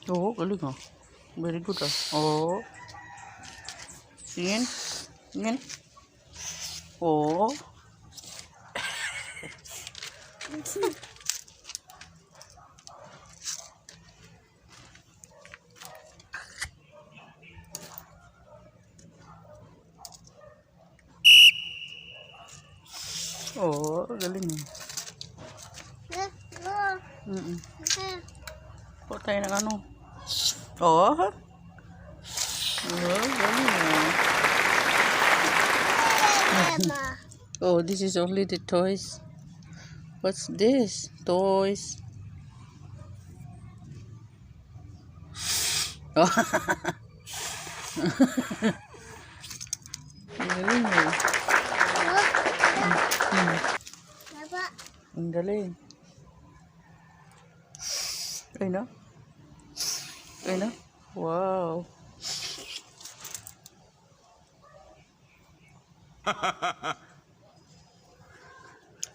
Oh, galing ah. Very good ah. Oh. Tingin. Tingin. Oh. Oh, galing ah. Kuha tayo ng ano. Oh. Oh, galing ah. Oh, this is only the toys. What's this? Toys. Oh. Galing ah. Ang galing. Ay na. Ay na. Wow.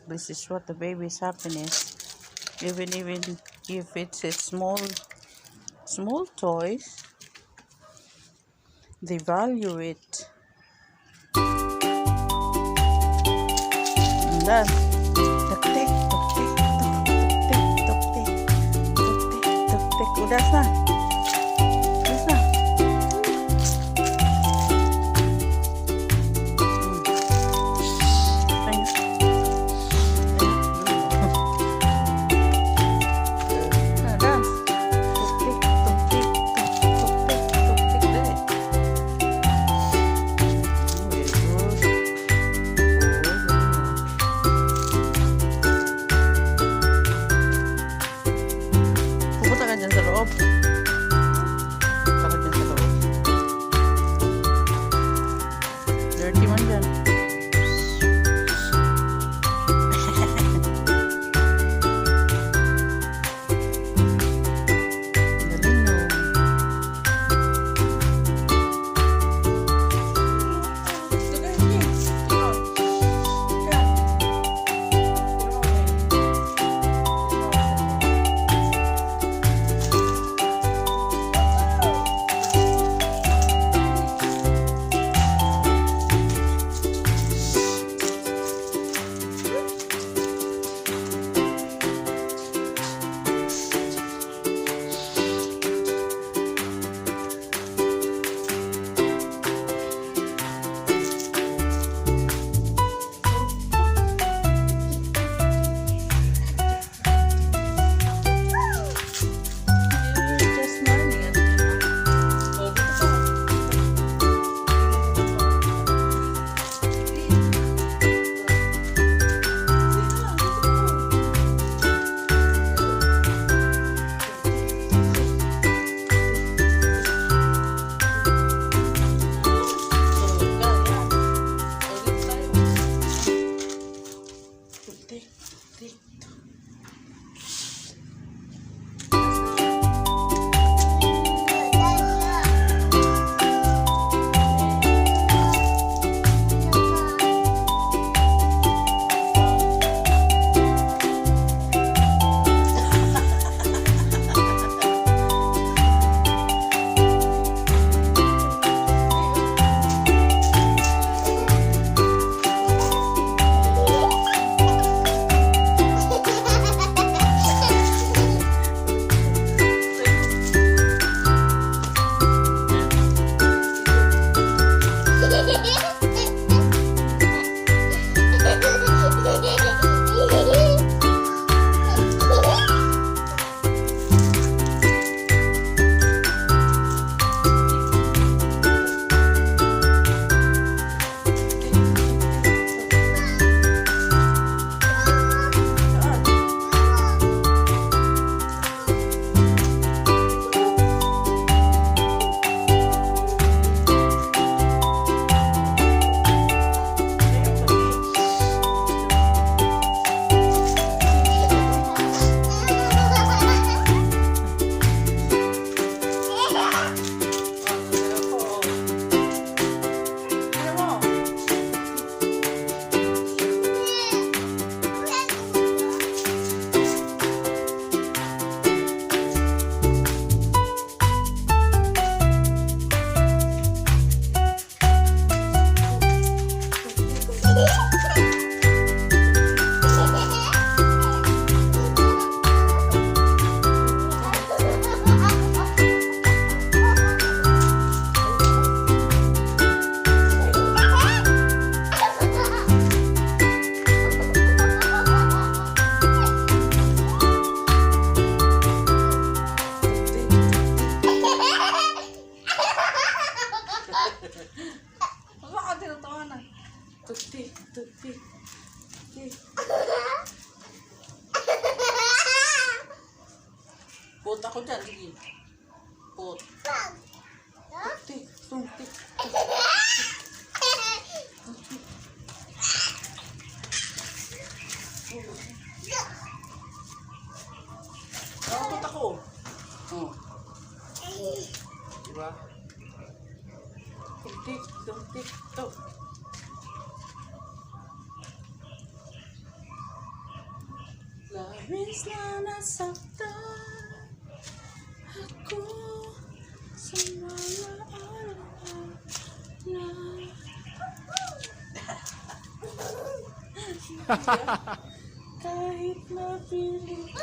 This is what the baby's happiness. Even if it's a small toys, they value it. And then, tuk-tik, tuk-tik, tuk-tik, tuk-tik, tuk-tik, tuk-tik. Udah na. Udah na. Pupunta ka dyan sa loob. mana? Tuti, tuti, tuti. Put ako dyan, sige. Put. Tuti, tuti, tuti. Put ako. Oh. Diba? Tuti, tuti, tuti. Labis na nasaktan ako sa mga araw na kahit napilit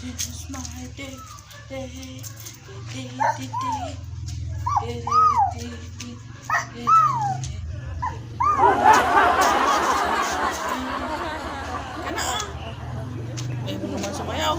This is my day, day, day, day, day, day. Kana ah. Ay, mo naman sumayaw.